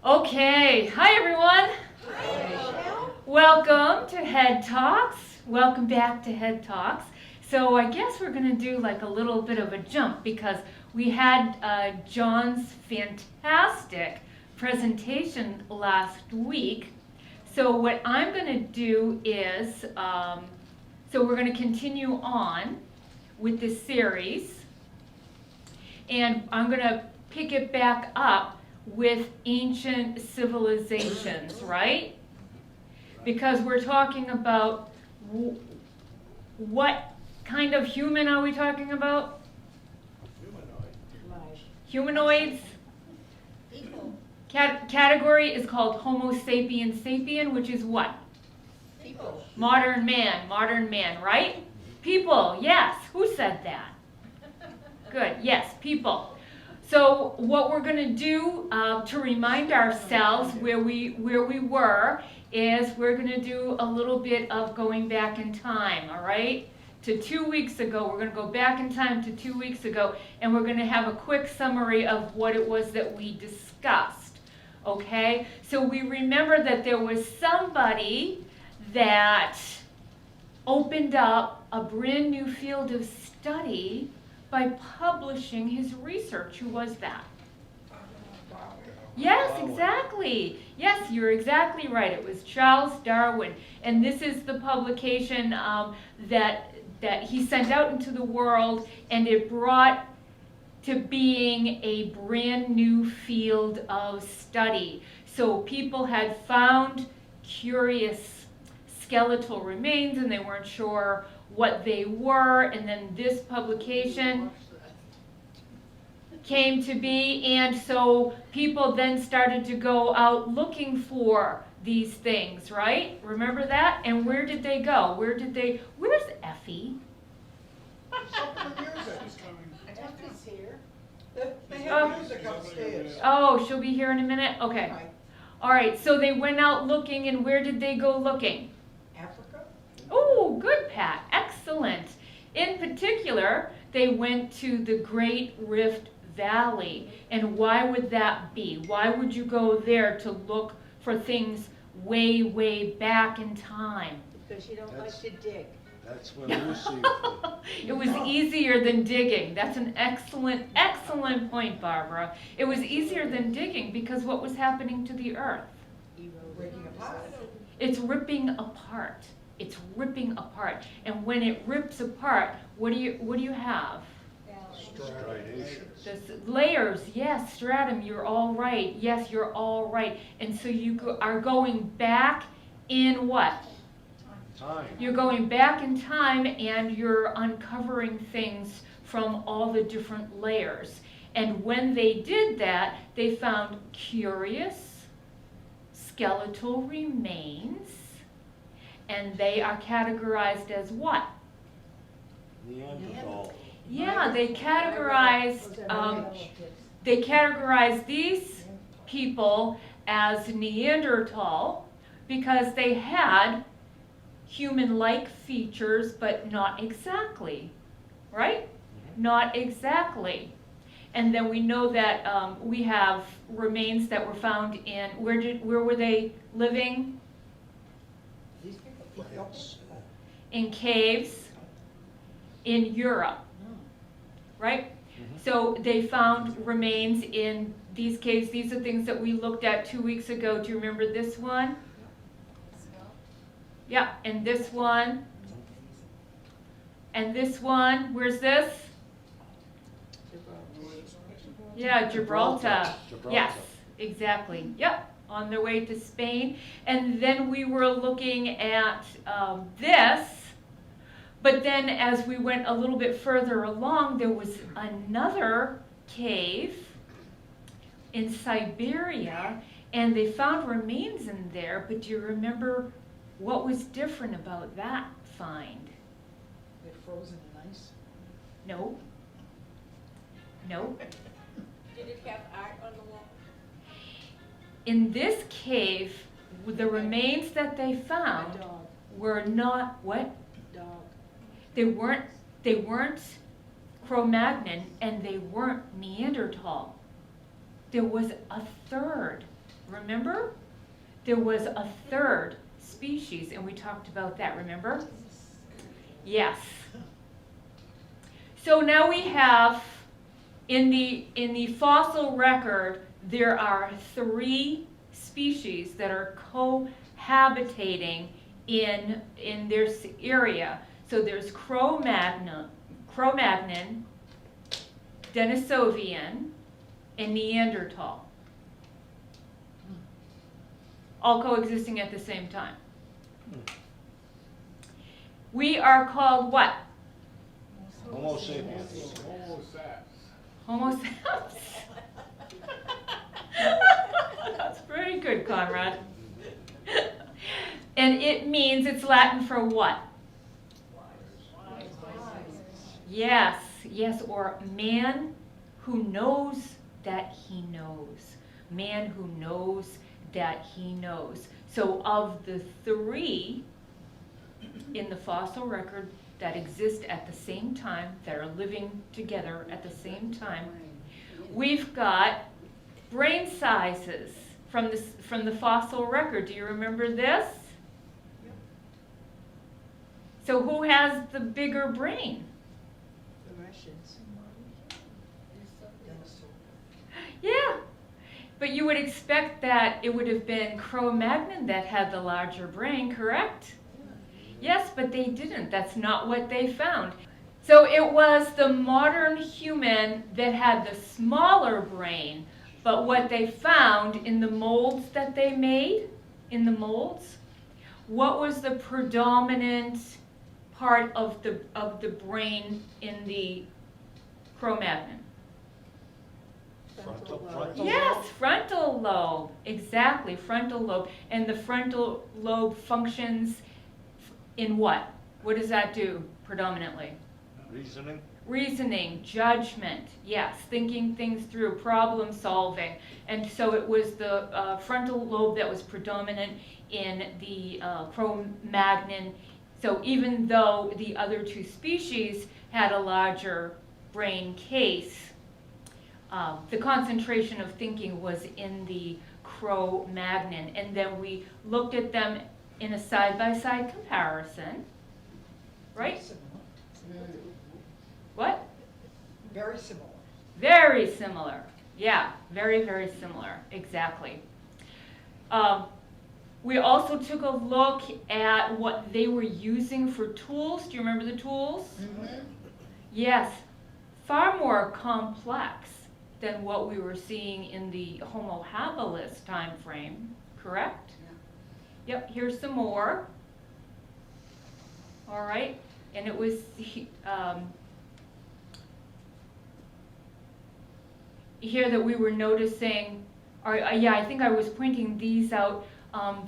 Okay, hi everyone. Hi. Welcome to HED Talks. Welcome back to HED Talks. So I guess we're going to do like a little bit of a jump because we had John's fantastic presentation last week. So what I'm going to do is, so we're going to continue on with this series, and I'm going to pick it back up with ancient civilizations, right? Because we're talking about what kind of human are we talking about? Humanoids. People. Category is called Homo sapiens sapien, which is what? People. Modern man, right? People, yes. Who said that? Good, yes, people. So what we're going to do to remind ourselves where we were is we're going to do a little bit of going back in time, all right? To 2 weeks ago. We're going to go back in time to 2 weeks ago, and we're going to have a quick summary of what it was that we discussed, okay? So we remember that there was somebody that opened up a brand new field of study by publishing his research. Who was that? Yes, exactly. Yes, you're exactly right. It was Charles Darwin. And this is the publication that he sent out into the world, and it brought to being a brand new field of study. So people had found curious skeletal remains, and they weren't sure what they were, and then this publication came to be, and so people then started to go out looking for these things, right? Remember that? And where did they go? Where's Effie? Effie's here. They have music upstairs. Oh, she'll be here in a minute? Okay. All right, so they went out looking, and where did they go looking? Africa? Oh, good, Pat. Excellent. In particular, they went to the Great Rift Valley. And why would that be? Why would you go there to look for things way, way back in time? Because you don't like to dig. That's when Lucy. It was easier than digging. That's an excellent, excellent point, Barbara. It was easier than digging because what was happening to the earth? Breaking apart. It's ripping apart. It's ripping apart. And when it rips apart, what do you have? Striations. The layers, yes, stratum, you're all right. Yes, you're all right. And so you are going back in what? Time. You're going back in time, and you're uncovering things from all the different layers. And when they did that, they found curious skeletal remains, and they are categorized as what? Neanderthal. Yeah, they categorize these people as Neanderthal because they had human-like features, but not exactly, right? Not exactly. And then we know that we have remains that were found in, where were they living? These people. In caves in Europe, right? So they found remains in these caves. These are things that we looked at 2 weeks ago. Do you remember this one? Yeah, and this one. And this one, where's this? Yeah, Gibraltar. Yes, exactly. Yep, on their way to Spain. And then we were looking at this, but then as we went a little bit further along, there was another cave in Siberia, and they found remains in there, but do you remember what was different about that find? They're frozen in ice. No. No. Did it have art on the wall? In this cave, the remains that they found Dog. were not what? Dog. They weren't Cro-Magnon, and they weren't Neanderthal. There was a third remember? There was a third species, and we talked about that, remember? Yes. So now we have, in the fossil record, there are 3 species that are cohabitating in their area. So there's Cro-Magnon, Denisovian, and Neanderthal, all coexisting at the same time. We are called what? Homo sapiens. Homo sapiens. That's very good, Conrad. And it means, it's Latin for what? Yes, yes, or man who knows that he knows. Man who knows that he knows. So of the 3 in the fossil record that exist at the same time, that are living together at the same time, we've got brain sizes from the fossil record. Do you remember this? So who has the bigger brain? The Russians. Yeah, but you would expect that it would have been Cro-Magnon that had the larger brain, correct? Yes, but they didn't. That's not what they found. So it was the modern human that had the smaller brain, but what they found in the molds that they made, what was the predominant part of the brain in the Cro-Magnon? Frontal Yes, frontal lobe, exactly, frontal lobe. And the frontal lobe functions in what? What does that do predominantly? Reasoning. Reasoning, judgment, yes, thinking things through, problem solving. And so it was the frontal lobe that was predominant in the Cro-Magnon. So even though the other 2 species had a larger brain case, the concentration of thinking was in the Cro-Magnon. And then we looked at them in a side-by-side comparison, right? Similar. What? Very similar. Very similar. Yeah, very, very similar, exactly. We also took a look at what they were using for tools. Do you remember the tools? Yes, far more complex than what we were seeing in the Homo habilis time frame, correct? Yep, here's some more. All right, and it was here that we were noticing, or yeah, I think I was pointing these out.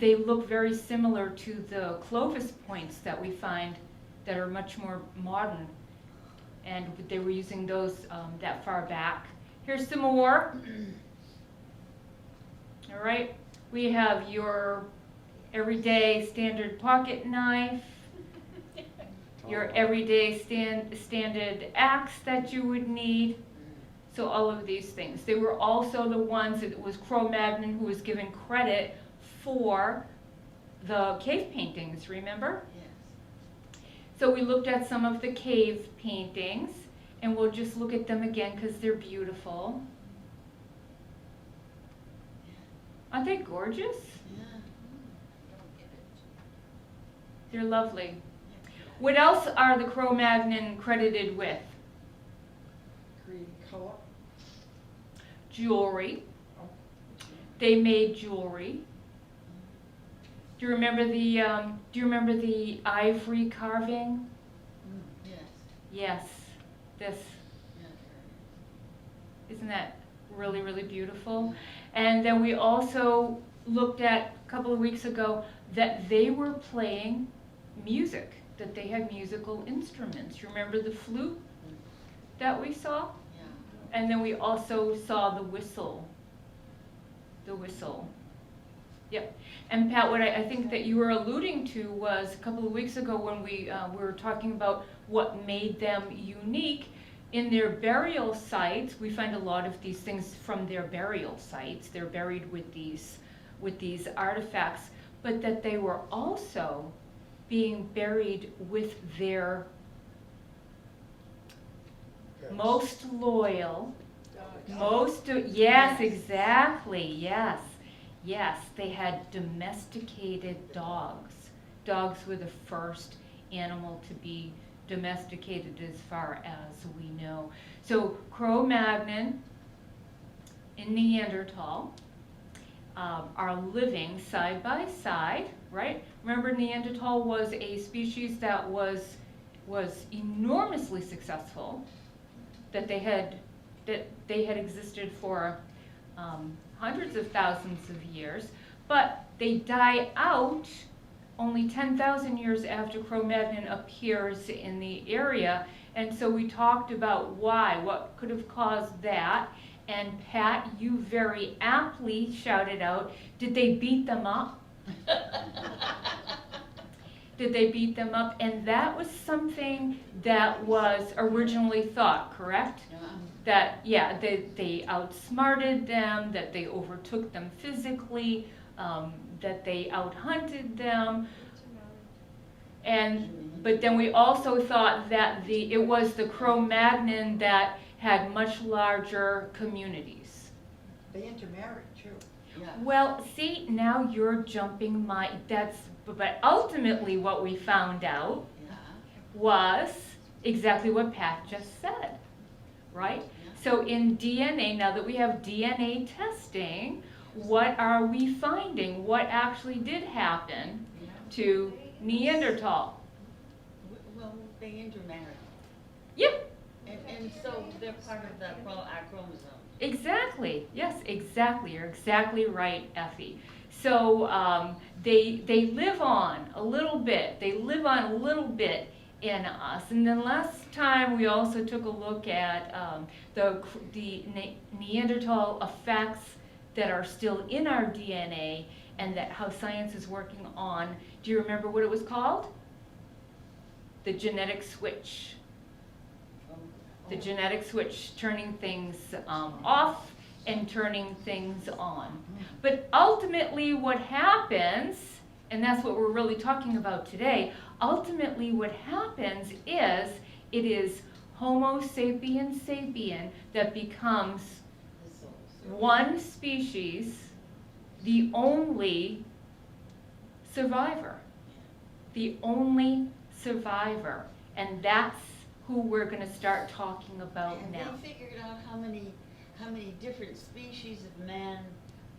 They look very similar to the Clovis points that we find that are much more modern, and they were using those that far back. Here's some more. All right, we have your everyday standard pocket knife, your everyday standard axe that you would need. So all of these things. They were also the ones that it was Cro-Magnon who was given credit for the cave paintings, remember? Yes. So we looked at some of the cave paintings, and we'll just look at them again because they're beautiful. Aren't they gorgeous? Yeah. They're lovely. What else are the Cro-Magnon credited with? Creating color. Jewelry. They made jewelry. Do you remember the ivory carving? Yes. Yes. This, Yeah. isn't that really, really beautiful? And then we also looked at a couple of weeks ago that they were playing music, that they had musical instruments. You remember the flute that we saw? Yeah. And then we also saw the whistle. The whistle. Yep. And Pat, what I think that you were alluding to was a couple of weeks ago when we were talking about what made them unique. In their burial sites, we find a lot of these things from their burial sites. They're buried with these with these artifacts, but that they were also being buried with their most loyal, yes, exactly, yes. Yes, they had domesticated dogs. Dogs were the first animal to be domesticated as far as we know. So Cro-Magnon and Neanderthal are living side by side, right? Remember, Neanderthal was a species that was enormously successful, that they had existed for hundreds of thousands of years, but they die out only 10,000 years after Cro-Magnon appears in the area. And so we talked about what could have caused that. And Pat, you very aptly shouted out, did they beat them up? Did they beat them up? And that was something that was originally thought, correct? That, yeah, they outsmarted them, that they overtook them physically, that they outhunted them. But then we also thought that it was the Cro-Magnon that had much larger communities. They intermarried too. Yeah. Well, see, now you're jumping but ultimately what we found out Yeah. was exactly what Pat just said, right? So in DNA, now that we have DNA testing, what are we finding? What actually did happen to Neanderthal? Well, they intermarried. Yep, And so they're part of our chromosome. exactly. Yes, exactly. You're exactly right, Effie. So they live on a little bit. They live on a little bit in us. And then last time we also took a look at the Neanderthal effects that are still in our DNA, and that how science is working on. Do you remember what it was called? The genetic switch. The genetic switch, turning things off and turning things on. But ultimately what happens, and that's what we're really talking about today, ultimately what happens is it is Homo sapiens sapien that becomes one species, the only survivor. The only survivor. And that's who we're going to start talking about Have now. they figured out how many different species of man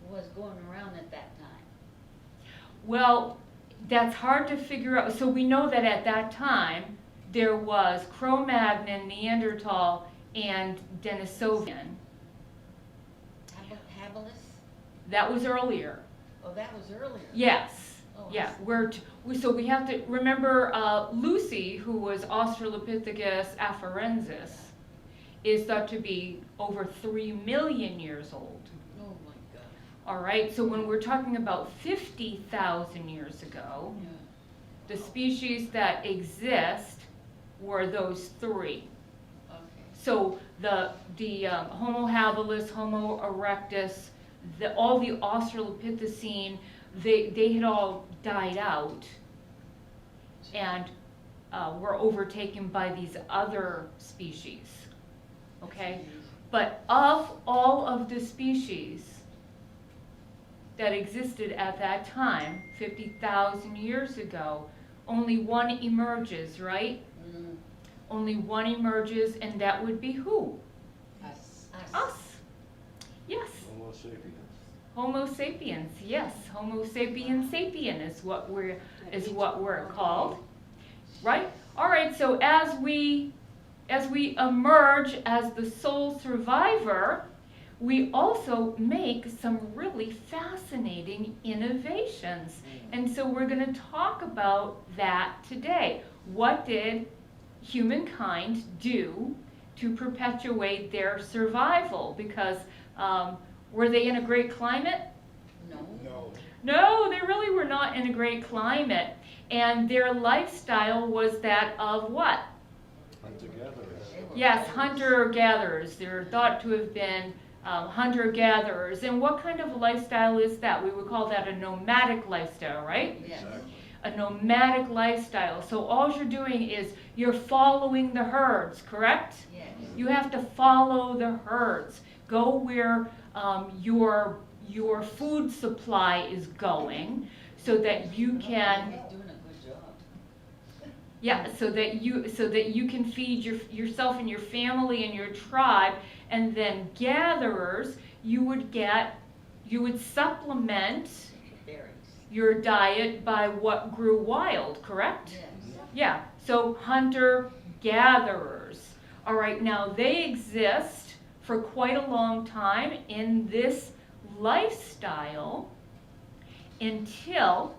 was going around at that time? Well, that's hard to figure out. So we know that at that time there was Cro-Magnon, Neanderthal, and Denisovan. Habilis? That was earlier. Oh, that was earlier. Yes. Oh, Yeah. So we have to remember Lucy, who was Australopithecus afarensis, is thought to be over 3 million years old. Oh my God. All right. So when we're talking about 50,000 years ago, Yeah. the species that exist were those three. Okay. So the Homo habilis, Homo erectus, all the Australopithecine, they had all died out and were overtaken by these other species. Okay? But of all of the species that existed at that time, 50,000 years ago, only one emerges, right? Mm. Only one emerges, and that would be who? Us. Us. Yes. Homo sapiens. Homo sapiens. Yes. Homo sapiens sapien is what we're called. Right? All right. So as we emerge as the sole survivor, we also make some really fascinating innovations. And so we're going to talk about that today. What did humankind do to perpetuate their survival? Because were they in a great climate? No. No, they really were not in a great climate. And their lifestyle was that of what? Hunter-gatherers. Yes, hunter-gatherers. They're thought to have been hunter-gatherers. And what kind of lifestyle is that? We would call that a nomadic lifestyle, right? Yes. Exactly. A nomadic lifestyle. So all you're doing is you're following the herds, correct? Yes. You have to follow the herds. Go where your food supply is going, so that you can, He's doing a good job. yeah, so that you can feed yourself and your family and your tribe. And then gatherers, you would supplement Berries. your diet by what grew wild, correct? Yes. Yeah, so hunter-gatherers. All right, now they exist for quite a long time in this lifestyle until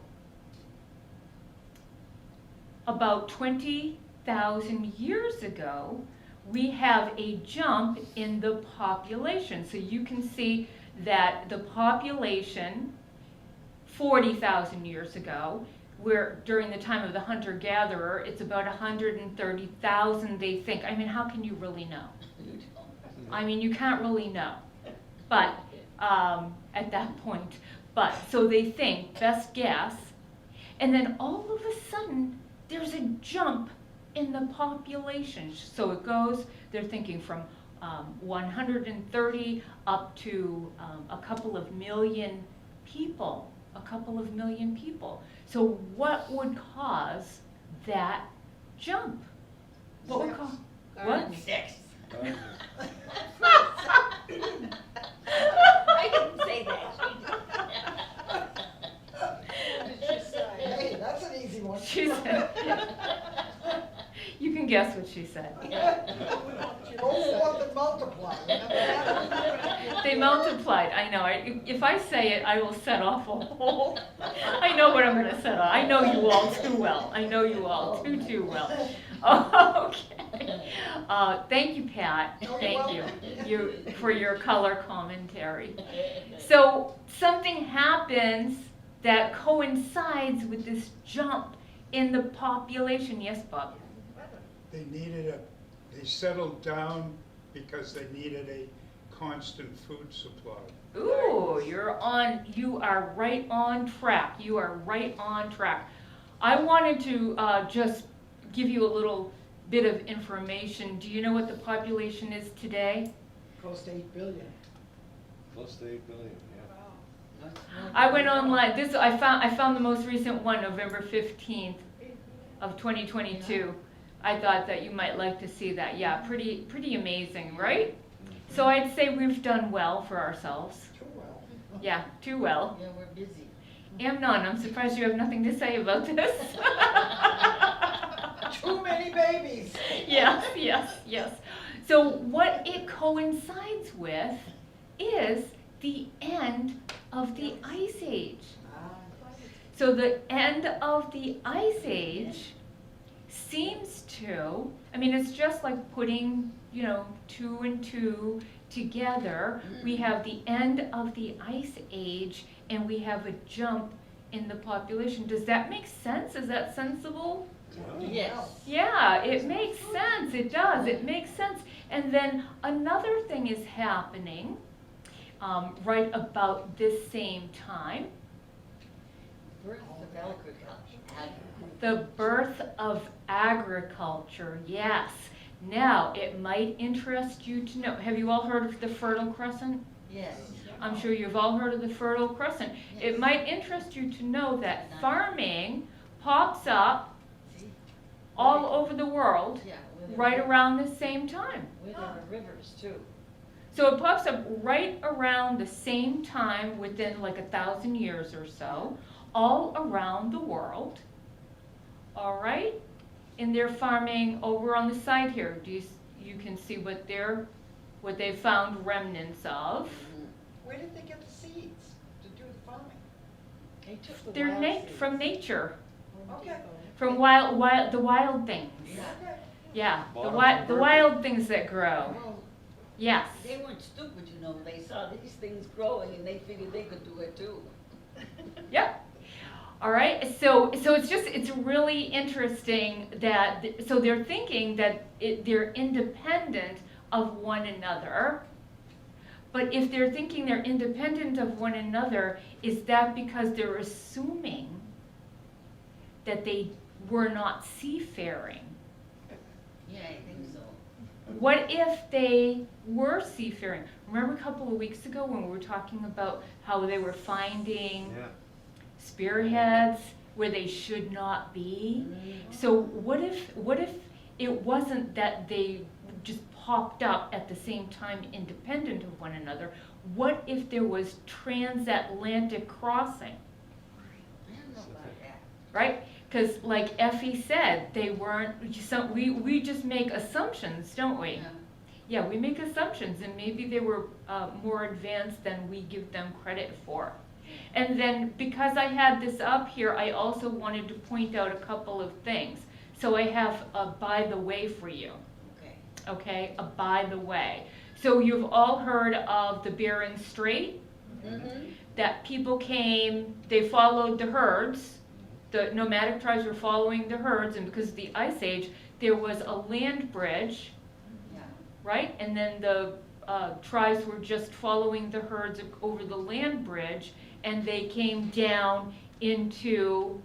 about 20,000 years ago. We have a jump in the population. So you can see that the population 40,000 years ago, where during the time of the hunter-gatherer, it's about 130,000 they think. I mean, how can you really know? You don't. I mean, you can't really know. But at that point, so they think, best guess, and then all of a sudden, there's a jump in the population. So it goes, they're thinking from 130 up to a couple of million people. So what would cause that jump? What would cause? What? Sex. Garden. I didn't say that. Hey, that's an easy one. She said. You can guess what she said. Go forth and multiply. Remember that? They multiplied. I know. If I say it, I will set off a whole. I know what I'm going to set off. I know you all too well. I know you all too well. Okay. Thank you, Pat. Thank you for your color commentary. So something happens that coincides with this jump in the population. Yes, Bob? They settled down because they needed a constant food supply. Ooh, you are right on track. You are right on track. I wanted to just give you a little bit of information. Do you know what the population is today? Close to 8 billion. Close to 8 billion, yeah. I went online. I found the most recent one, November 15th of 2022. I thought that you might like to see that. Yeah, pretty amazing, right? So I'd say we've done well for ourselves. Too well. Yeah, too well. Yeah, we're busy. Amnon, I'm surprised you have nothing to say about this. Too many babies. Yes. So what it coincides with is the end of the Ice Age. So the end of the Ice Age seems to, I mean, it's just like putting, two and two together. We have the end of the Ice Age and we have a jump in the population. Does that make sense? Is that sensible? Yes. Yeah, it makes sense. It does. It makes sense. And then another thing is happening right about this same time. Birth of agriculture. The birth of agriculture, yes. Now, it might interest you to know. Have you all heard of the Fertile Crescent? Yes. I'm sure you've all heard of the Fertile Crescent. It might interest you to know that farming pops up See? all over the world Yeah. right around the same time. Where there are rivers too. So it pops up right around the same time within like 1,000 years or so, all around the world. All right? And they're farming over on the side here. You can see what they found remnants of. Where did they get the seeds to do the farming? They took the They're wild seeds. from nature, Okay. from the wild things. Yeah. Okay. Yeah, Bottom the from wild things that grow. Well, Yes. they weren't stupid, They saw these things growing and they figured they could do it too. Yep. All right. So it's really interesting that so they're thinking that they're independent of one another, But if they're thinking they're independent of one another, is that because they're assuming that they were not seafaring? Yeah, I think so. What if they were seafaring? Remember a couple of weeks ago when we were talking about how they were finding Yeah. spearheads where they should not be? So what if it wasn't that they just popped up at the same time independent of one another? What if there was transatlantic crossing, I don't know about that. right? Because like Effie said, they weren't, we just make assumptions, don't we? Yeah. Yeah, we make assumptions, and maybe they were more advanced than we give them credit for. And then because I had this up here, I also wanted to point out a couple of things. So I have a by the way for you, Okay. okay? A by the way. So you've all heard of the Bering Strait, Mm-hmm. that people came, they followed the herds. The nomadic tribes were following the herds, and because of the Ice Age, there was a land bridge, Yeah. right? And then the tribes were just following the herds over the land bridge, and they came down into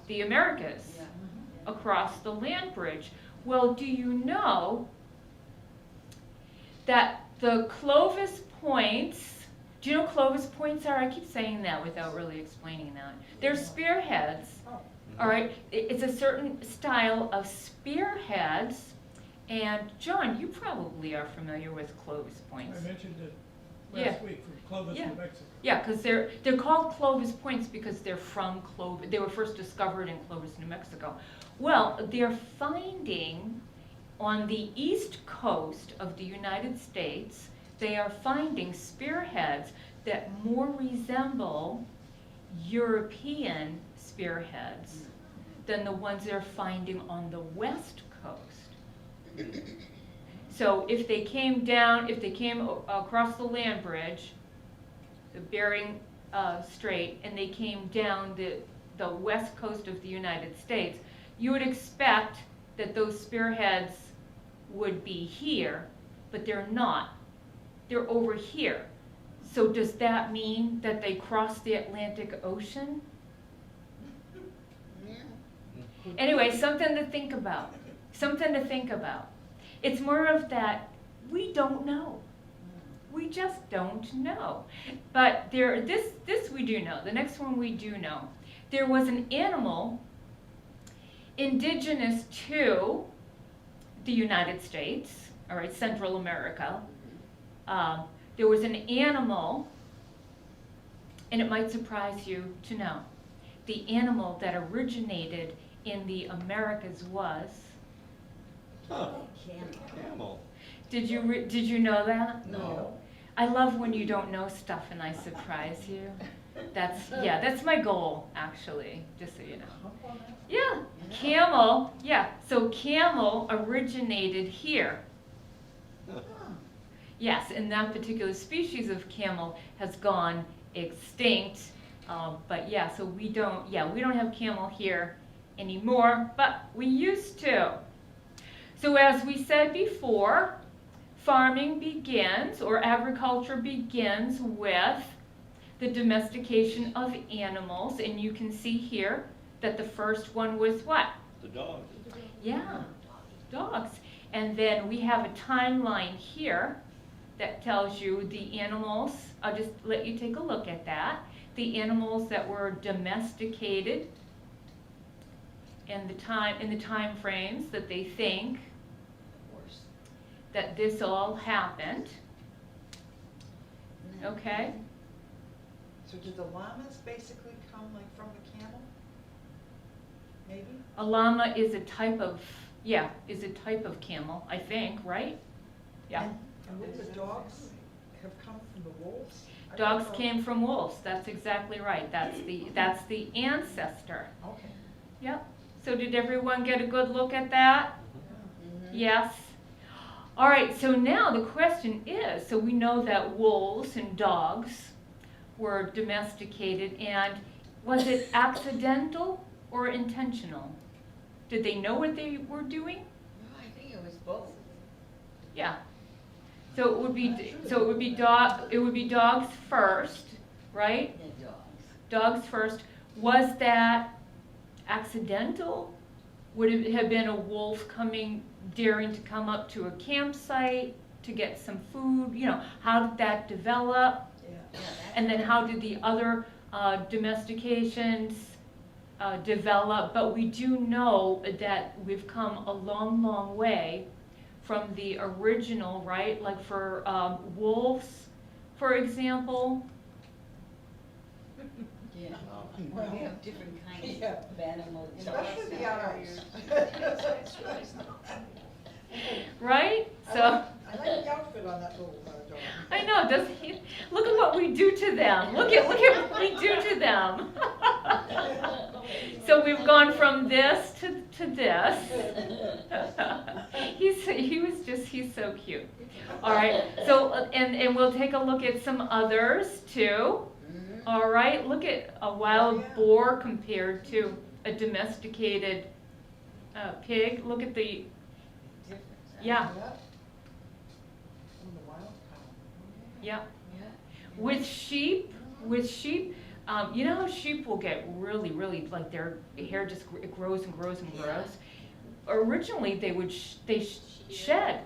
the Americas Yeah. across the land bridge. Well, do you know that the Clovis points, do you know what Clovis points are? I keep saying that without really explaining that. They're spearheads, all right? It's a certain style of spearheads. And John, you probably are familiar with Clovis points. I mentioned it Yeah. last week from Clovis, Yeah. New Mexico. Yeah, because they're called Clovis points because they're from Clovis. They were first discovered in Clovis, New Mexico. Well, they're finding on the east coast of the United States, they are finding spearheads that more resemble European spearheads than the ones they're finding on the west coast. So if they came down, if they came across the land bridge, the Bering Strait, and they came down the west coast of the United States, you would expect that those spearheads would be here, but they're not. They're over here. So does that mean that they crossed the Atlantic Ocean? Yeah. Anyway, something to think about. Something to think about. It's more of that we don't know. We just don't know. But this we do know. The next one we do know. There was an animal indigenous to the United States, all right, Central America. There was an animal, and it might surprise you to know, the animal that originated in the Americas was. Huh, Camel. camel. Did you know that? No. I love when you don't know stuff and I surprise you. That's my goal, actually, just so you know. Yeah, camel, yeah, so camel originated here. Yes, and that particular species of camel has gone extinct. But yeah, so we don't have camel here anymore, but we used to. So as we said before, farming begins, or agriculture begins with the domestication of animals, and you can see here that the first one was what? The dog. Yeah, dogs. And then we have a timeline here that tells you the animals, I'll just let you take a look at that, the animals that were domesticated and in the time frames that they think Of course. that this all happened. Okay? So did the llamas basically come like from the camel? Maybe? A llama is a type of camel, I think, right? Yeah. And would the dogs have come from the wolves? I don't Dogs know. came from wolves. That's exactly right. That's the ancestor. Okay. Yep. So did everyone get a good look at that? Mhm. Yes. All right, so now the question is, so we know that wolves and dogs were domesticated, and was it accidental or intentional? Did they know what they were doing? No, I think it was both. Yeah. So it would be dogs first, right? The dogs. Dogs first. Was that accidental? Would it have been a wolf daring to come up to a campsite to get some food? You know, how did that develop? Yeah. Yeah, that's And then how did the other domestications develop? But we do know that we've come a long, long way from the original, right? Like for wolves, for example. Yeah. Well, We have different kinds yeah. of animals. Especially the eyes. Right? I So. like the outfit on that little dog. I know, doesn't he? Look at what we do to them. Look at what we do to them. So we've gone from this to this. He's so cute. All right. So and we'll take a look at some others too. Mhm. All right. Look at a wild Oh, yeah. boar compared to a domesticated pig. Look at the Difference, huh? yeah. Yeah. And the wild cow. Yeah. Yeah. With sheep, you know how sheep will get really, really, like their hair just it grows and grows and grows? Originally, they would, shed.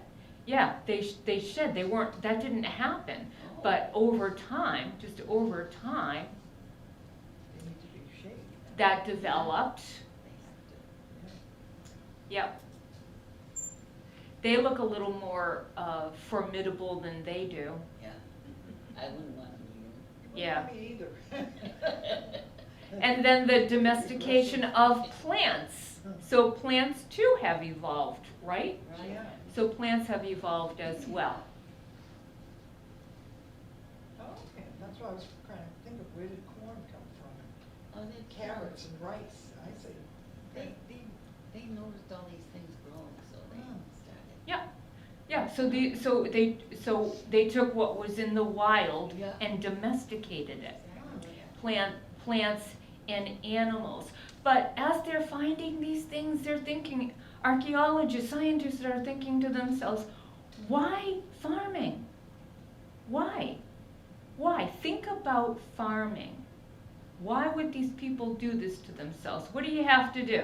Yeah, they shed, that didn't happen. Oh. But over time, just over time, They need to be shaved. that developed. They have to- Yep. They look a little more formidable than they do. Yeah. I wouldn't want to Yeah. Me either. And then the domestication of plants. So plants too have evolved, right? Right? Yeah. So plants have evolved as well. Oh, okay, that's why I was trying to think of where did corn come from? Oh, they Carrots and rice, I see. They noticed all these things growing, so they started. Yeah, yeah. So they took what was in the wild Yeah. and domesticated it. Exactly. Plants and animals. But as they're finding these things, they're thinking. Archaeologists, scientists are thinking to themselves, why farming? Why? Why? Think about farming. Why would these people do this to themselves? What do you have to do?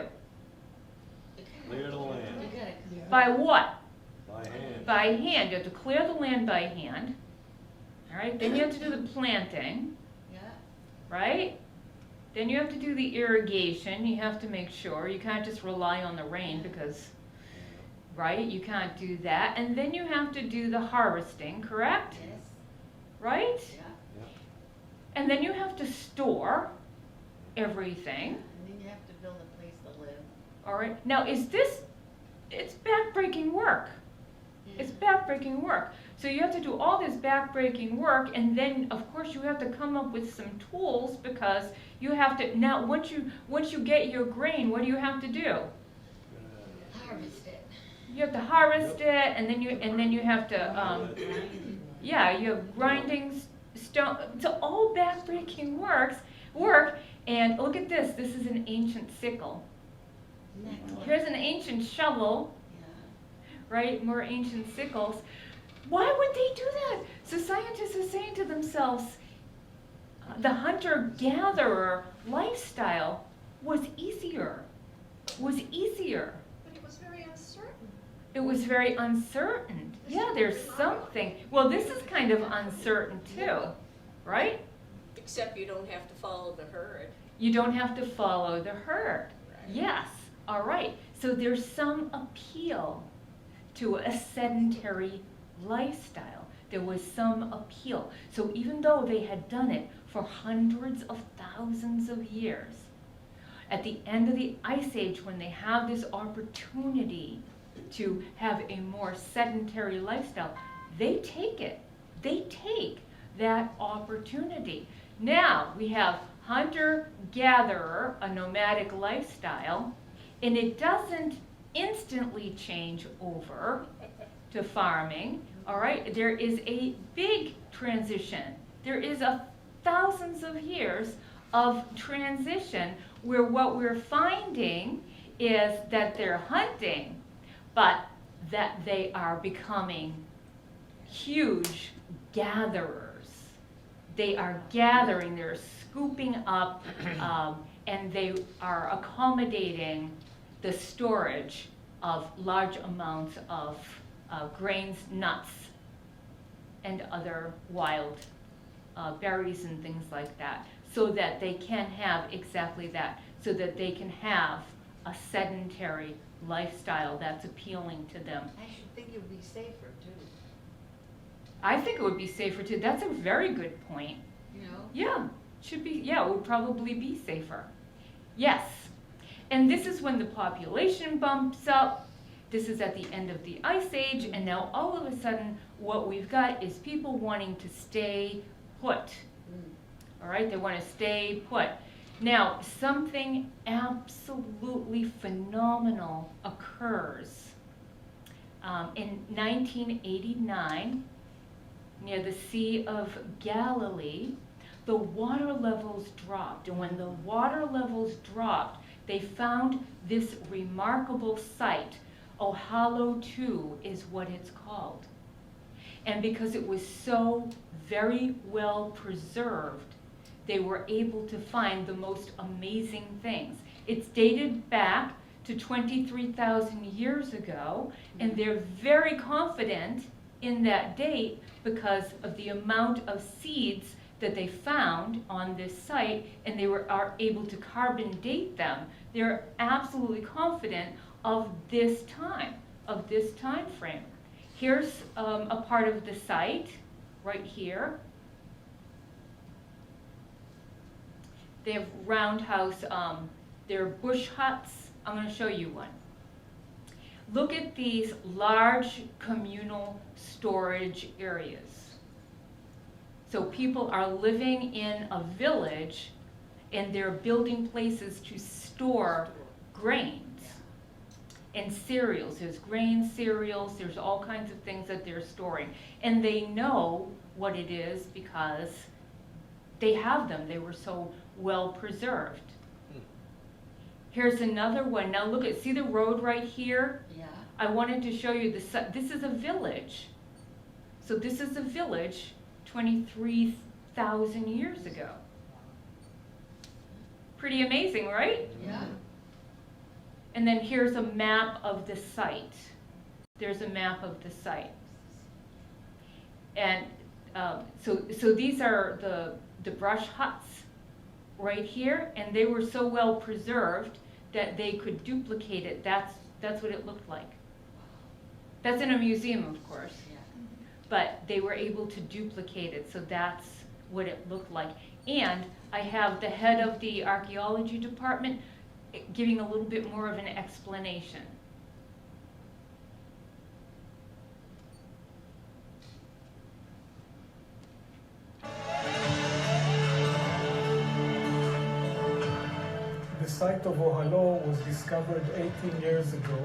Clear the land You gotta, Yeah. By what? by hand. By hand. You have to clear the land by hand. All right. Then you have to do the planting, yeah, right? Then you have to do the irrigation. You have to make sure. You can't just rely on the rain because, right? You can't do that. And then you have to do the harvesting, correct? yes, Right? yeah. And then you have to store everything. And then you have to build a place to live. All right. Now, it's backbreaking work. It's backbreaking work. So you have to do all this backbreaking work, and then of course you have to come up with some tools because you have to now once you get your grain, what do you have to do? Harvest it. You have to harvest it, and then you have to yeah, you have grinding stone. So all backbreaking work. And look at this. This is an ancient sickle. Here's an ancient shovel. Right? More ancient sickles. Why would they do that? So scientists are saying to themselves, the hunter-gatherer lifestyle was easier. But it was very uncertain. It was very uncertain. Yeah, there's something. Well, this is kind of uncertain too, right? Except you don't have to follow the herd. You don't have to follow the herd. Right. Yes, all right. So there's some appeal to a sedentary lifestyle. There was some appeal. So even though they had done it for hundreds of thousands of years, at the end of the Ice Age, when they have this opportunity to have a more sedentary lifestyle, they take it. They take that opportunity. Now we have hunter-gatherer, a nomadic lifestyle, and it doesn't instantly change over to farming. All right, there is a big transition. There is thousands of years of transition where what we're finding is that they're hunting, but that they are becoming huge gatherers. They are gathering, they're scooping up, and they are accommodating the storage of large amounts of grains, nuts, and other wild berries and things like that, so that they can have exactly that, so that they can have a sedentary lifestyle that's appealing to them. I should think it would be safer too, I think it would be safer too. That's a very good point. you know? Yeah, should be, yeah, it would probably be safer. Yes. And this is when the population bumps up. This is at the end of the Ice Age, and now all of a sudden, what we've got is people wanting to stay put. All right, they want to stay put. Now, something absolutely phenomenal occurs. In 1989, near the Sea of Galilee, the water levels dropped. And when the water levels dropped, they found this remarkable site. Ohalo 2 is what it's called. And because it was so very well preserved, they were able to find the most amazing things. It's dated back to 23,000 years ago, and they're very confident in that date because of the amount of seeds that they found on this site, and they are able to carbon date them. They're absolutely confident of this time frame. Here's a part of the site right here. They have roundhouse, they're bush huts. I'm going to show you one. Look at these large communal storage areas. So people are living in a village and they're building places to store grains and cereals. There's grain, cereals, there's all kinds of things that they're storing. And they know what it is because they have them. They were so well preserved. Here's another one. Now look at, see the road right here? Yeah. I wanted to show you this. This is a village. So this is a village 23,000 years ago. Pretty amazing, right? Yeah. And then here's a map of the site. There's a map of the site. And so these are the brush huts right here, and they were so well preserved that they could duplicate it. That's what it looked like. That's in a museum, of course. Yeah. But they were able to duplicate it, so that's what it looked like. And I have the head of the archaeology department giving a little bit more of an explanation. The site of Ohalo was discovered 18 years ago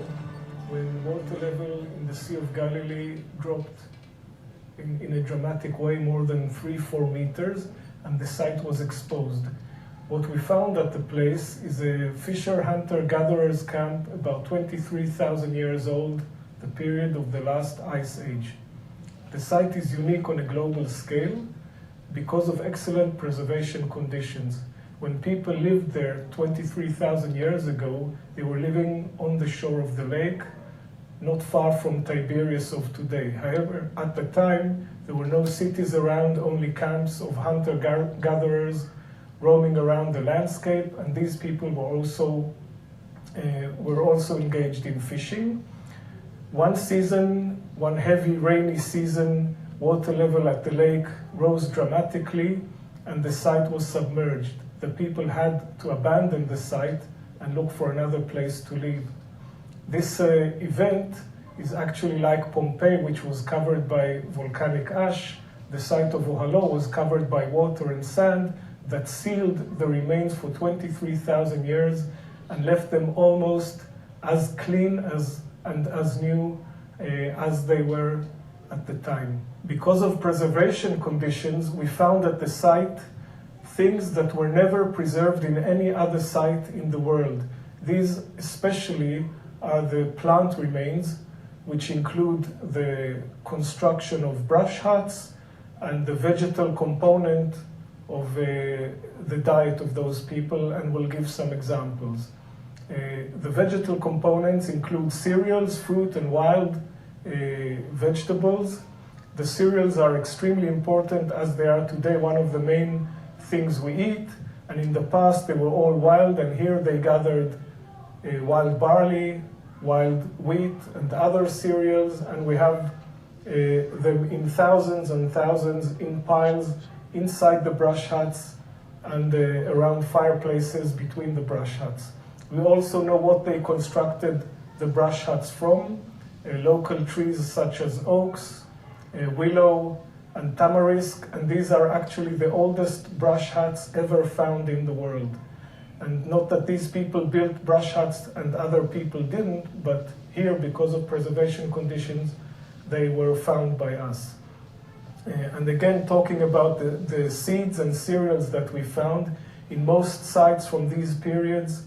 when water level in the Sea of Galilee dropped in a dramatic way, more than 3-4 meters, and the site was exposed. What we found at the place is a fisher hunter gatherers camp about 23,000 years old, the period of the last ice age. The site is unique on a global scale because of excellent preservation conditions. When people lived there 23,000 years ago, they were living on the shore of the lake, not far from Tiberias of today. However, at the time, there were no cities around, only camps of hunter-gatherers roaming around the landscape, and these people were also engaged in fishing. One season, one heavy rainy season, water level at the lake rose dramatically, and the site was submerged. The people had to abandon the site and look for another place to live. This event is actually like Pompeii, which was covered by volcanic ash. The site of Ohalo was covered by water and sand that sealed the remains for 23,000 years and left them almost as clean and as new as they were at the time. Because of preservation conditions, we found at the site things that were never preserved in any other site in the world. These especially are the plant remains. which include the construction of brush huts and the vegetal component of the diet of those people, and we'll give some examples. The vegetal components include cereals, fruit, and wild vegetables. The cereals are extremely important as they are today one of the main things we eat, and in the past they were all wild, and here they gathered wild barley, wild wheat, and other cereals, and we have them in thousands and thousands in piles inside the brush huts and around fireplaces between the brush huts. We also know what they constructed the brush huts from, local trees such as oaks, willow, and tamarisk, and these are actually the oldest brush huts ever found in the world. And not that these people built brush huts and other people didn't, but here, because of preservation conditions, they were found by us. And again, talking about the seeds and cereals that we found, in most sites from these periods,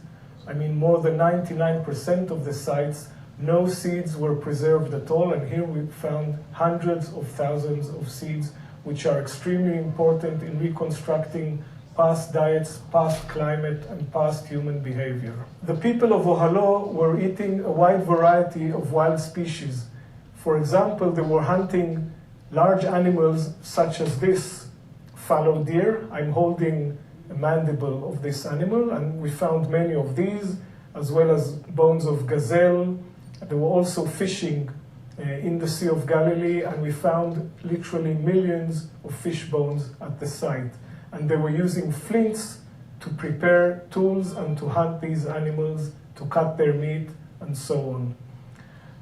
I mean more than 99% of the sites, no seeds were preserved at all, and here we found hundreds of thousands of seeds, which are extremely important in reconstructing past diets, past climate, and past human behavior. The people of Ohalo were eating a wide variety of wild species. For example, they were hunting large animals such as this fallow deer. I'm holding a mandible of this animal, and we found many of these, as well as bones of gazelle. They were also fishing in the Sea of Galilee, and we found literally millions of fish bones at the site. And they were using flints to prepare tools and to hunt these animals, to cut their meat, and so on.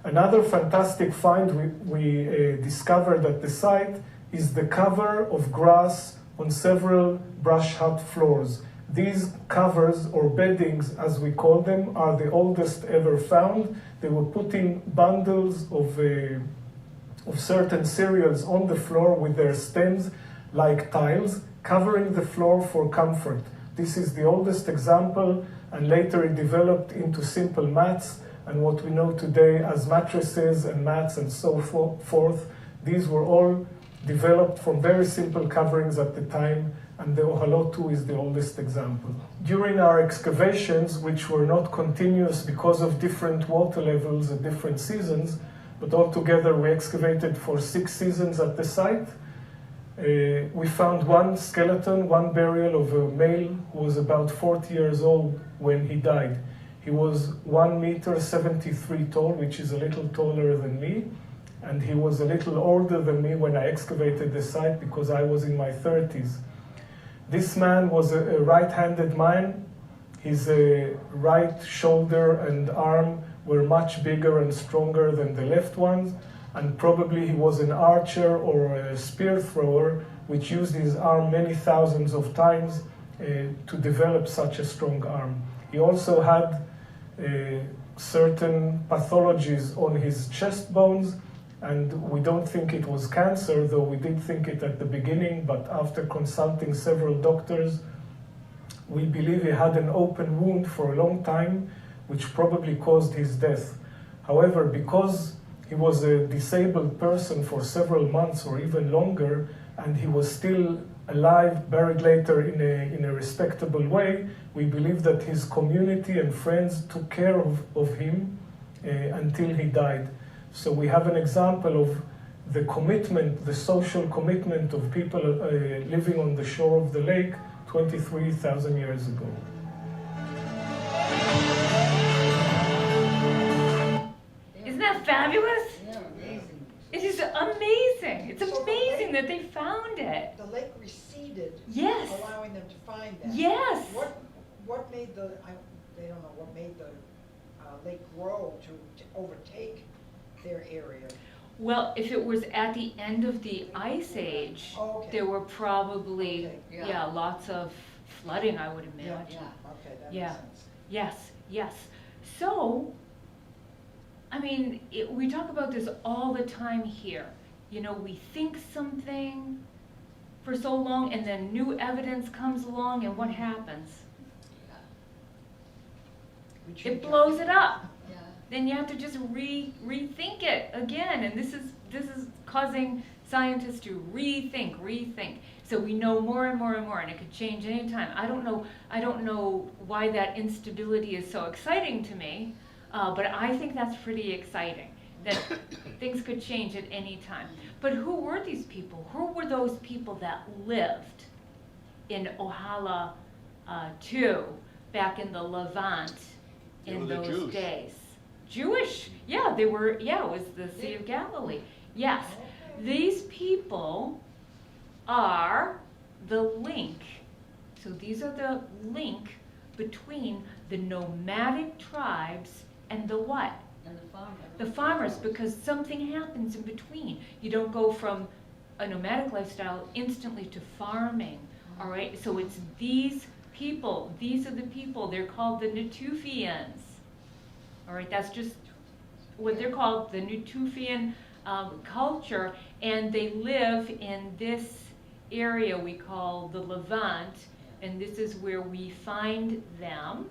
Another fantastic find we discovered at the site is the cover of grass on several brush hut floors. These covers, or beddings as we call them, are the oldest ever found. They were putting bundles of certain cereals on the floor with their stems like tiles, covering the floor for comfort. This is the oldest example, and later it developed into simple mats and what we know today as mattresses and mats and so forth. These were all developed from very simple coverings at the time, and the Ohalo 2 is the oldest example. During our excavations, which were not continuous because of different water levels at different seasons, but altogether we excavated for 6 seasons at the site, we found one skeleton, one burial of a male who was about 40 years old when he died. He was 1 meter 73 tall, which is a little taller than me, and he was a little older than me when I excavated the site because I was in my 30s. This man was a right-handed man. His right shoulder and arm were much bigger and stronger than the left ones, and probably he was an archer or a spear thrower, which used his arm many thousands of times to develop such a strong arm. He also had certain pathologies on his chest bones, and we don't think it was cancer, though we did think it at the beginning, but after consulting several doctors, we believe he had an open wound for a long time, which probably caused his death. However, because he was a disabled person for several months or even longer, and he was still alive, buried later in a respectable way, we believe that his community and friends took care of him until he died. So we have an example of the commitment, the social commitment of people living on the shore of the lake 23,000 years ago. Isn't that fabulous? Yeah, amazing. It is amazing. It's So the amazing lake- that they found it. The lake receded, Yes. allowing them to find that. Yes. What made they don't know, what made the lake grow to overtake their area? Well, if it was at the end of the Ice Age, Oh, okay. there were probably, Okay. Yeah. lots of flooding, I would Yeah. imagine. Okay, that Yeah. makes sense. Yes, yes. So, I mean, we talk about this all the time here. You know, we think something for so long, and then new evidence comes along, and what happens? We It change our blows it thinking. up. Yeah. then you have to just rethink it again. And this is causing scientists to rethink. So we know more and more and more, and it could change anytime. I don't know why that instability is so exciting to me, but I think that's pretty exciting, that things could change at any time. But who were these people? Who were those people that lived in Ohala 2 back in the Levant They were in the those Jews. days? Jewish. Yeah, they were, yeah, it was the Sea of Galilee. Yes. These people are the link. So these are the link between the nomadic tribes and the what? And the farmer. The farmers, because something happens in between. You don't go from a nomadic lifestyle instantly to farming, all right? So it's these people, these are the people, they're called the Natufians, all right? That's just what they're called, the Natufian culture, and they live in this area we call the Levant, and this is where we find them.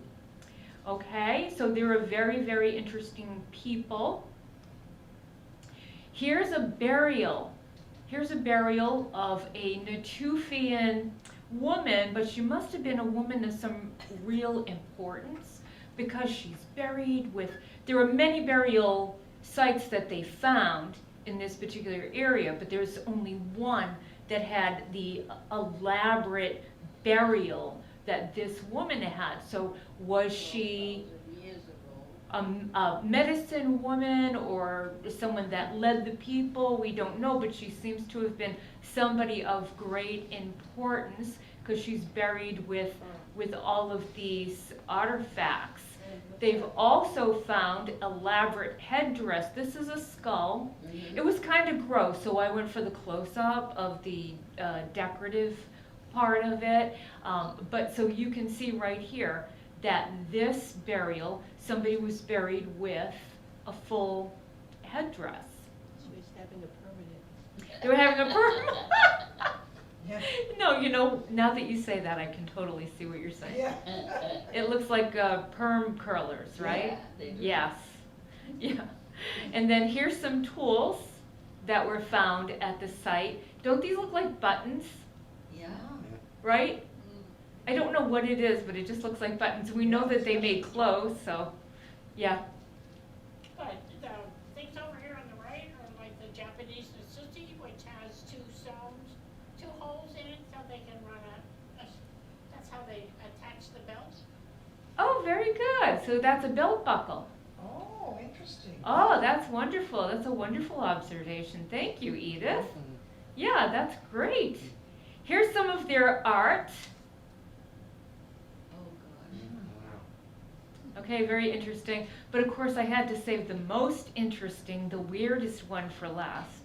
Okay, so they're a very, very interesting people. Here's a burial. Here's a burial of a Natufian woman, but she must have been a woman of some real importance because she's buried with, there are many burial sites that they found in this particular area, but there's only one that had the elaborate burial that this woman had. So was she Years ago. a medicine woman or someone that led the people? We don't know, but she seems to have been somebody of great importance because she's buried with all of these artifacts. They've also found elaborate headdress. This is a skull. It was kind of gross, so I went for the close-up of the decorative part of it. But so you can see right here that this burial, somebody was buried with a full headdress. So he's having a permanent. They were having a perm. Yeah. No, you know, now that you say that, I can totally see what you're saying. Yeah. It looks like perm curlers, right? Yeah, they do. Yes. Yeah. And then here's some tools that were found at the site. Don't these look like buttons, Yeah. right? I don't know what it is, but it just looks like buttons. We know that they made clothes, so yeah. But the things over here on the right are like the Japanese Natsuki, which has two holes in it, so they can run that's how they attach the belt. Oh, very good. So that's a belt buckle. Oh, interesting. Oh, that's wonderful. That's a wonderful observation. Thank you, Edith. Yeah, that's great. Here's some of their art. Oh, God. Okay, very interesting. But of course, I had to save the most interesting, the weirdest one for last.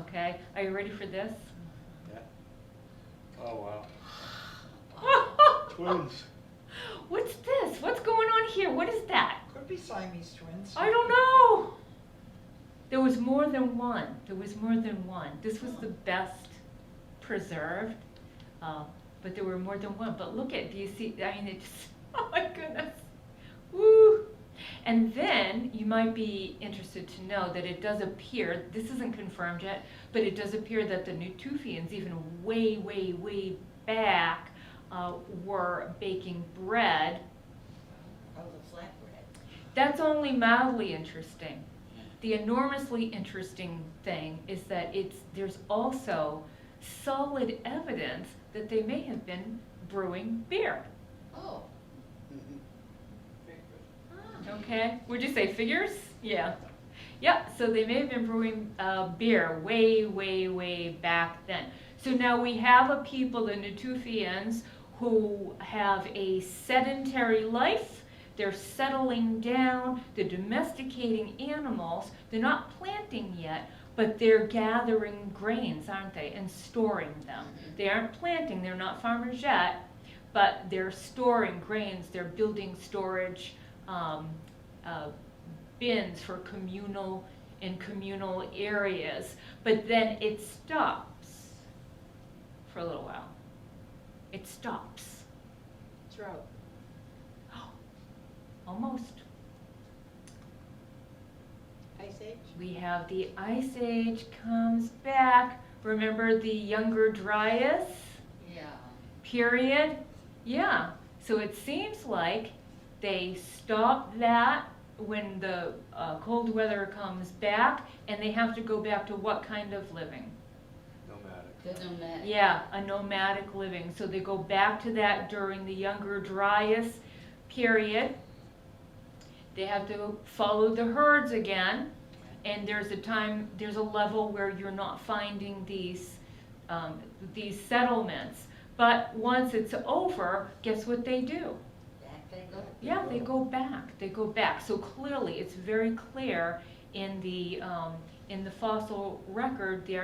Okay, are you ready for this? Yeah. Oh, wow. Twins. What's this? What's going on here? What is that? Could be Siamese twins. I don't know. There was more than one. There was more than one. This was the best preserved, but there were more than one. But look at, do you see? I mean, it's, oh my goodness. Woo! And then you might be interested to know that it does appear, this isn't confirmed yet, but it does appear that the Natufians, even way, way, way back, were baking bread. Oh, the flatbread. That's only mildly interesting. The enormously interesting thing is that there's also solid evidence that they may have been brewing beer. Oh. Okay, would you say figures? Yeah. Yeah, so they may have been brewing beer way, way, way back then. So now we have a people, the Natufians, who have a sedentary life. They're settling down, they're domesticating animals. They're not planting yet, but they're gathering grains, aren't they, and storing them. They aren't planting, they're not farmers yet, but they're storing grains, they're building storage bins for communal areas. But then it stops for a little while. It stops. Drought. Almost. We have the Ice Age comes back. Remember the Younger Dryas Yeah. period? Yeah. So it seems like they stop that when the cold weather comes back, and they have to go back to what kind of living? Nomadic. The nomadic. Yeah, a nomadic living. So they go back to that during the Younger Dryas period. They have to follow the herds again, and there's a level where you're not finding these settlements. But once it's over, guess what they do? Back they go. Yeah, they go back. They go back. So clearly, it's very clear in the fossil record, the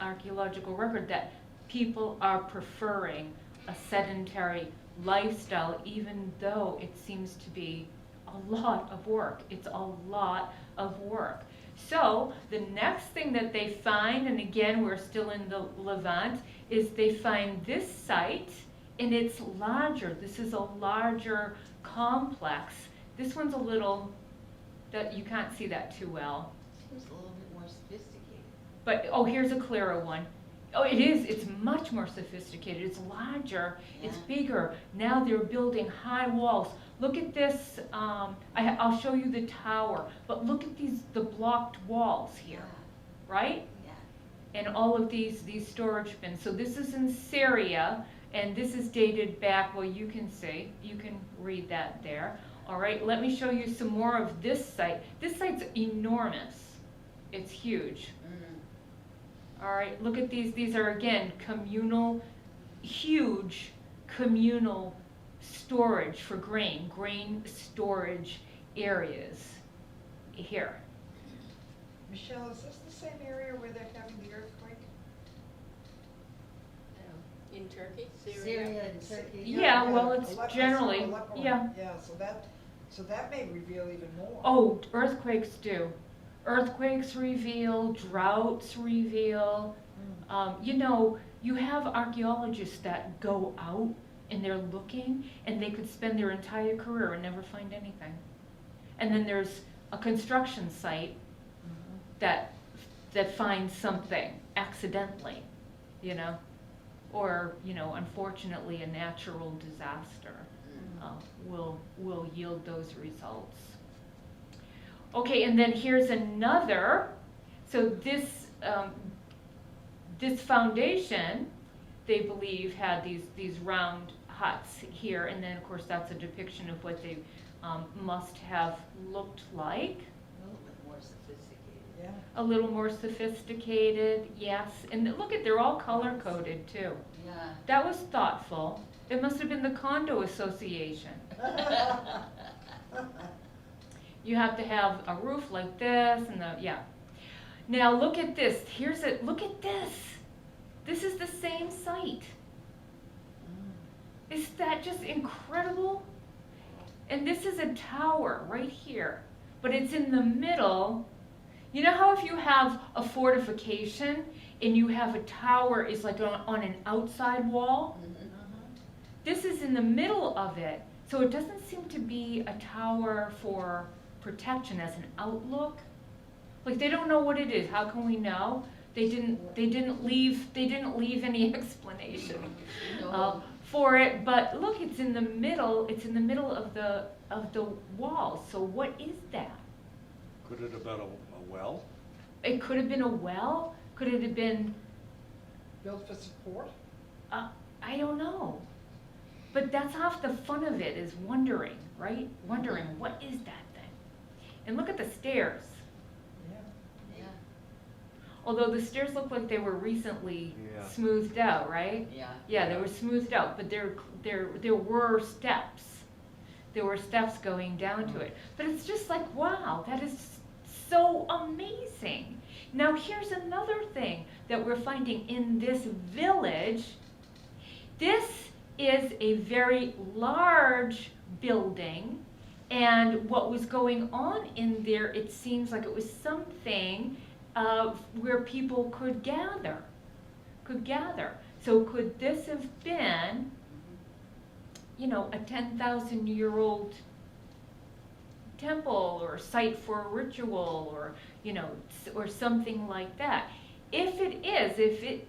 archaeological record, that people are preferring a sedentary lifestyle, even though it seems to be a lot of work. It's a lot of work. So the next thing that they find, and again we're still in the Levant, is they find this site, and it's larger. This is a larger complex. This one's a little, that you can't see that too well. Seems a little bit more sophisticated. But, oh, here's a clearer one. Oh, it is. It's much more sophisticated. It's larger. It's Yeah. bigger. Now they're building high walls. Look at this. I'll show you the tower. But look at the blocked walls here, right? Yeah. And all of these storage bins. So this is in Syria, and this is dated back, well, you can see. You can read that there. All right, let me show you some more of this site. This site's enormous. It's huge. All right, look at these. These are, again, huge communal storage for grain storage areas here. Michelle, is this the same area where they're having the earthquake? In Turkey? Syria and Turkey. Yeah, well, it's Aleppo, generally, Aleppo, yeah. Yeah, so that may reveal even more. Oh, earthquakes do. Earthquakes reveal, droughts reveal. You have archaeologists that go out and they're looking, and they could spend their entire career and never find anything. And then there's a construction site that finds something accidentally, or unfortunately a natural disaster will yield those results. Okay, and then here's another. So this foundation, they believe, had these round huts here, and then of course that's a depiction of what they must have looked like. A little bit more sophisticated. Yeah. A little more sophisticated, yes. And look they're all color coded too. Yeah. That was thoughtful. It must have been the condo association. You have to have a roof like this and yeah. Now look at this. Look at this. This is the same site. Is that just incredible? And this is a tower right here, but it's in the middle. You know how if you have a fortification and you have a tower is like on an outside wall? This is in the middle of it. So it doesn't seem to be a tower for protection as an outlook. Like they don't know what it is. How can we know? They didn't leave any explanation for it. But look, it's in the middle. It's in the middle of the wall. So what is that? Could it have been a well? It could have been a well. Could it have been? Built for support? I don't know. But that's half the fun of it, is wondering, right? Wondering, what is that thing? And look at the stairs. Yeah. Yeah. Although the stairs look like they were recently Yeah. smoothed out, right? Yeah. Yeah, they were smoothed out, but there were steps. There were steps going down to it. But it's just like, wow, that is so amazing. Now here's another thing that we're finding in this village. This is a very large building, and what was going on in there, it seems like it was something where people could gather. So could this have been, a 10,000-year-old temple or site for a ritual or, you know, or something like that. If it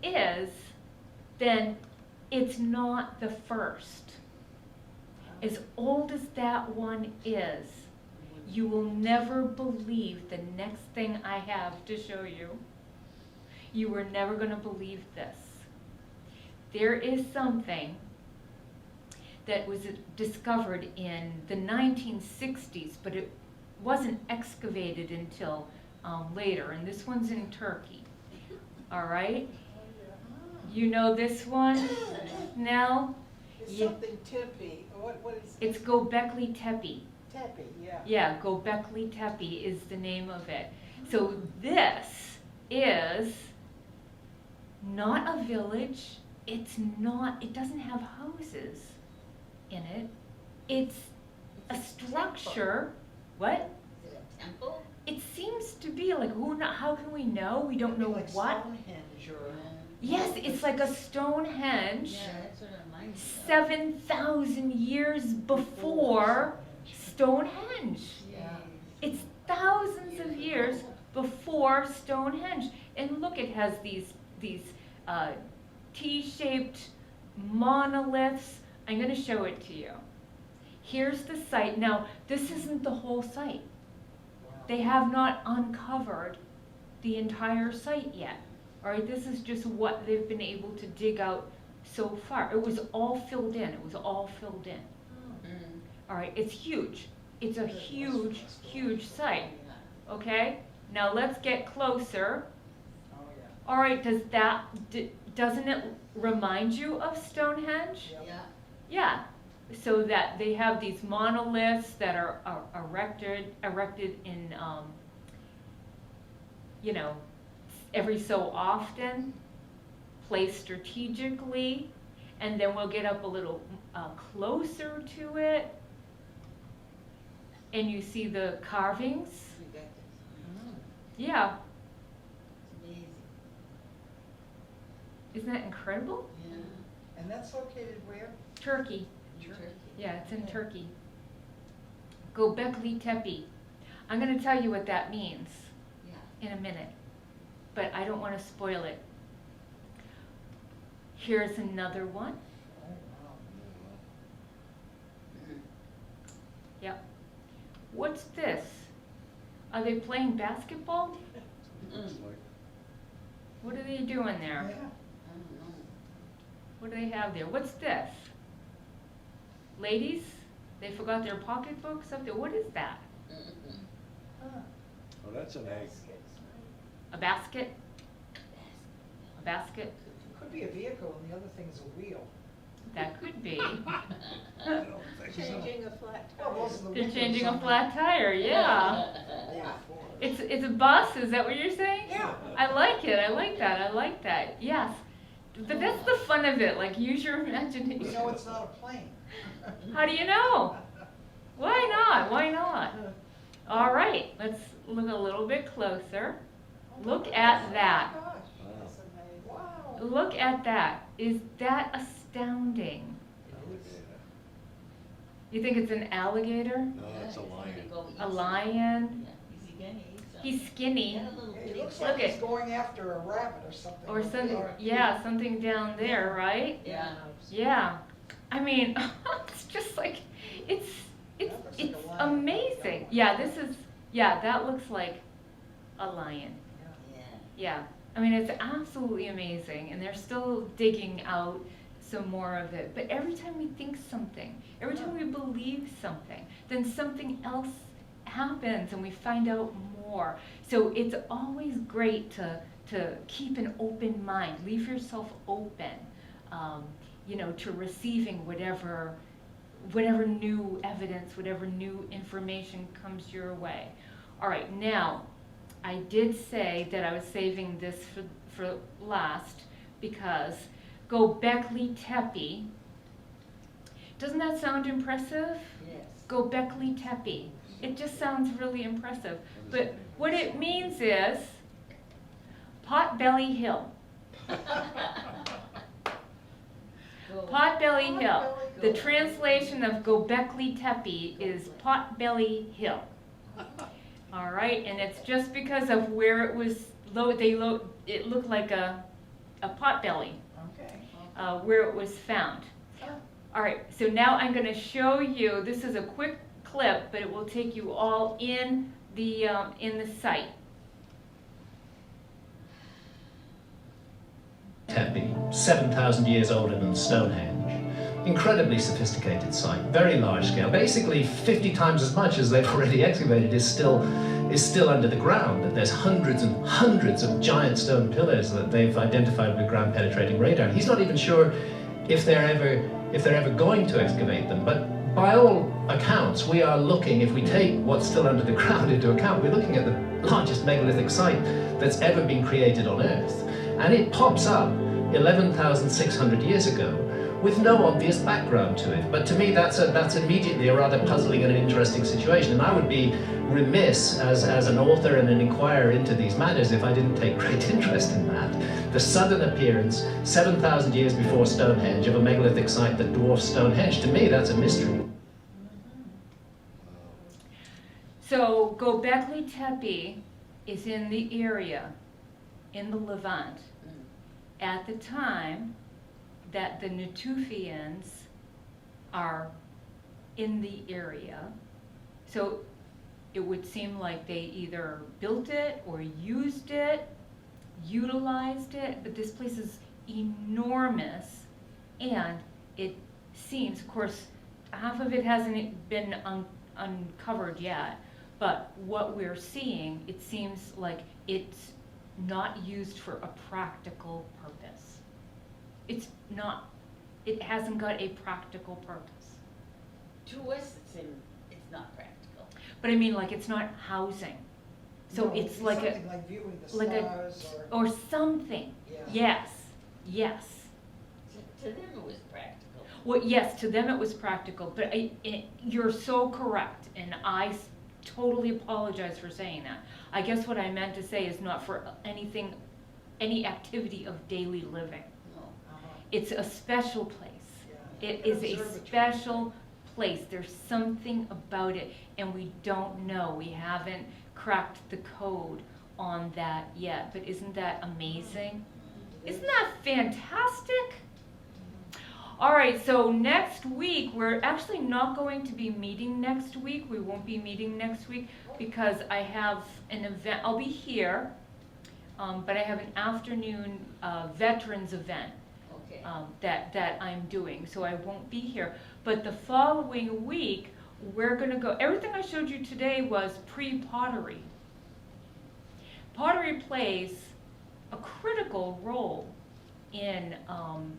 is, then it's not the first. As old as that one is, you will never believe the next thing I have to show you. You are never going to believe this. There is something that was discovered in the 1960s, but it wasn't excavated until later, and this one's in Turkey. All right? You know this one, Nell? It's Yeah. something Tempe. What is it? It's Göbekli Tepe. Tempe, yeah. Yeah, Göbekli Tepe is the name of it. So this is not a village. It doesn't have houses in it. It's a structure. What? Is it a temple? It seems to be like, how can we know? We don't know Like what. Stonehenge or. Yes, it's like a Stonehenge. Yeah, that's what it reminds me of. 7,000 years before Stonehenge. Yeah. It's thousands of years before Stonehenge. And look, it has these T-shaped monoliths. I'm going to show it to you. Here's the site. Now, this isn't the whole site. They have not uncovered the entire site yet. All right, this is just what they've been able to dig out so far. It was all filled in. It was all filled in. Mm. All right, it's huge. It's a huge, huge site. Okay, now let's get closer. Oh, yeah. All right, doesn't it remind you of Stonehenge? Yeah. Yeah, so that they have these monoliths that are erected in, you know, every so often, placed strategically, and then we'll get up a little closer to it, and you see the carvings. We got this. Yeah, It's amazing. isn't that incredible? Yeah. And that's located where? Turkey. Turkey. Yeah, it's in Turkey. Göbekli Tepe. I'm going to tell you what that means Yeah. in a minute, but I don't want to spoil it. Here's another one. Oh, wow. Mm. Yep. What's this? Are they playing basketball? Looks like What are they doing there? Yeah. I don't know. What do they have there? What's this? Ladies, they forgot their pocketbooks up there. What is that? Mm-mm. Huh. Oh, that's an egg. A basket? A basket? Could be a vehicle and the other thing is a wheel. That could be. I don't think so. Changing a flat Well, tire. those are the They're windows changing a on flat tire, yeah. Yeah. It's a bus, is that what you're saying? Yeah. I like it, I like that, yes. But that's the fun of it, like use your We imagination. know it's not a plane. How do you know? Why not? Why not? All right, let's look a little bit closer. Look at that. Oh, my gosh. Wow. That's amazing. Wow. Look at that. Is that astounding? Alligator. You think it's an alligator? No, that's a Yeah, he's lion. gonna go eat A some. lion? Yeah, is he gonna eat some? He's skinny. Got a little It bitty looks butt. like Look he's at- going after a rabbit or something. Or something, yeah, something down there, right? Yeah. Yeah. I mean, it's just like, it's That looks like a lion. amazing. Yeah, that looks like a lion. Yeah. Yeah. I mean, it's absolutely amazing, and they're still digging out some more of it. But every time we think something, every time we believe something, then something else happens and we find out more. So it's always great to keep an open mind, leave yourself open, to receiving whatever new evidence, whatever new information comes your way. All right, now, I did say that I was saving this for last because Göbekli Tepe, doesn't that sound impressive? Yes. Göbekli Tepe. It just sounds really impressive. But what it means is Potbelly Hill. Potbelly Hill. The translation of Göbekli Tepe is Potbelly Hill. All right, and it's just because of where it was it looked like a potbelly, Okay. where it was found. All right, so now I'm going to show you, this is a quick clip, but it will take you all in the site. Tepe, 7,000 years older than Stonehenge. Incredibly sophisticated site, very large scale. Basically 50 times as much as they've already excavated is still under the ground. That there's hundreds and hundreds of giant stone pillars that they've identified with ground penetrating radar. He's not even sure if they're ever going to excavate them. But by all accounts, we are looking, if we take what's still under the ground into account, we're looking at the largest megalithic site that's ever been created on Earth. And it pops up 11,600 years ago with no obvious background to it. But to me, that's immediately a rather puzzling and interesting situation. And I would be remiss as an author and an inquirer into these matters if I didn't take great interest in that. The sudden appearance, 7,000 years before Stonehenge, of a megalithic site that dwarfs Stonehenge, to me, that's a mystery. So Göbekli Tepe is in the area, in the Levant, at the time that the Natufians are in the area. So it would seem like they either built it or used it, utilized it, but this place is enormous, and it seems, of course, half of it hasn't been uncovered yet, but what we're seeing, it seems like it's not used for a practical purpose. It's not, it hasn't got a practical purpose. To us, it's not practical. But I mean, like, it's not housing. So No, it's like something like viewing the like stars or something. Yeah. Yes, yes. To them, it was practical. Well, yes, to them it was practical, but you're so correct, and I totally apologize for saying that. I guess what I meant to say is not for anything, any activity of daily living. No. It's a special place. Yeah. It is a Observatory. special place. There's something about it, and we don't know. We haven't cracked the code on that yet, but isn't that amazing? Isn't that fantastic? All right, so next week, we're actually not going to be meeting next week. We won't be meeting next week because I have an event. I'll be here, but I have an afternoon veterans event Okay. that I'm doing, so I won't be here. But the following week, we're going to go. Everything I showed you today was pre-pottery. Pottery plays a critical role in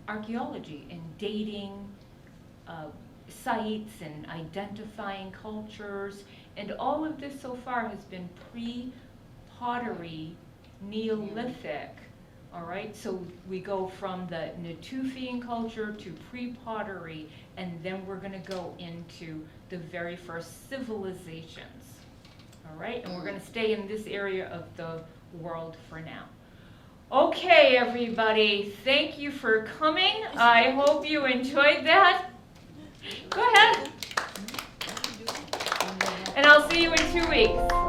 archaeology, in dating sites and identifying cultures, and all of this so far has been pre-pottery, Neolithic. All right, so we go from the Natufian culture to pre-pottery, and then we're going to go into the very first civilizations. All right, and we're going to stay in this area of the world for now. Okay, everybody, thank you for coming. I hope you enjoyed that. Go ahead. And I'll see you in 2 weeks.